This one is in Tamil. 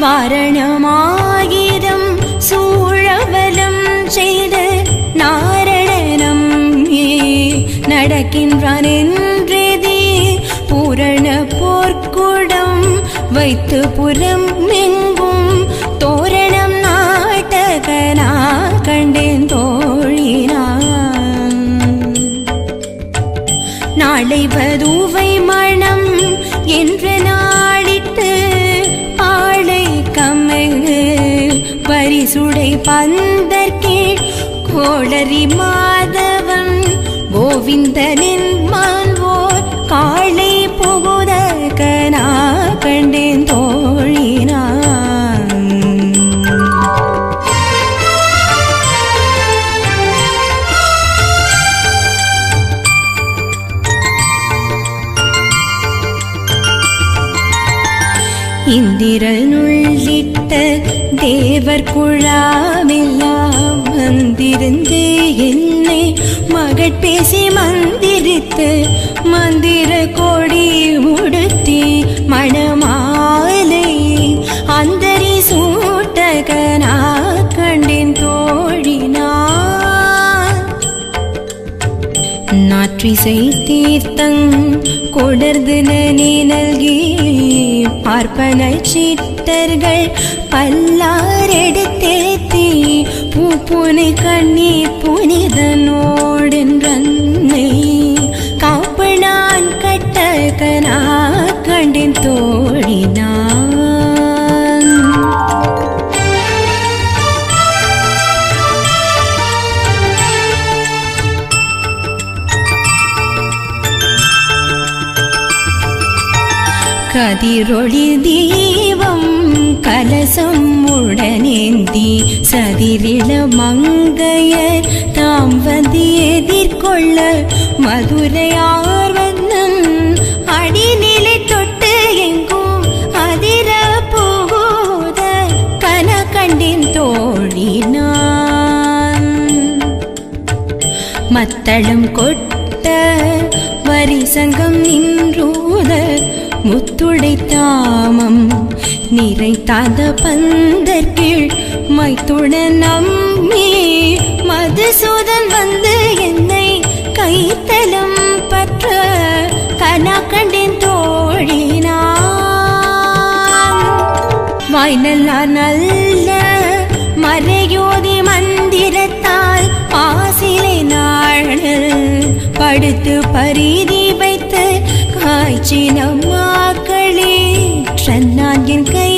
வாரணமாயிரம் சூழவலம் செய்த நாரணனம் நடக்கின்றான் என்றேதி பூரண போர்க்குடம் வைத்து புறம் எங்கும் தோரணம் நாட்டகனா கண்டேன் தோழினான். நாளை வதுவை மணம் என்ற நாளிட்டு ஆளை கம்மைகு பரிசுடை பந்தற்கீழ் கோளரி மாதவன் கோவிந்தனின் மால்வோர் காளை புகுதகனா கண்டேன் தோழினான். இந்திரனுள்ளிட்ட தேவர் குழாமெல்லாம் வந்திருந்து என்னை மகட்பேசி மந்திரித்து மந்திர கொடி உடுத்தி மணமாலை அந்தரி சூட்டகனா கண்டேன் தோழினான். நாற்றிசை தீர்த்தங் கொடர்ந்து நீ நல்கி பார்ப்பன சீட்டர்கள் பல்லாரெடுத்தேத்தி பூப்புனை கண்ணி புனிதனோடென்றன்னை காப்பு நான் கட்டகனா கண்டேன் தோழினான். கதிரொளி தீபம் கலசம் உடனேந்தி சதிரில மங்கையர் தாம் வந்து எதிர்கொள்ள மதுரையார் வந்தன் அடிநிலை தொட்டு எங்கும் அதிர போத கன கண்டின் தோழினான். மத்தளம் கொட்ட வரிசங்கம் நின்றூத முத்துடை தாமம் நிறைத்தாத பந்தற்கீழ் மைத்துடன் நம்மே மதுசூதன் வந்து என்னை கைத்தலம் பற்ற கனா கண்டேன் தோழினான். வாய்நல்லார் நல்ல மறையோதி மந்திரத்தால் ஆசிலை நாழல் படுத்து பரிதி வைத்து காய்ச்சின மாக்களே நான் என் கை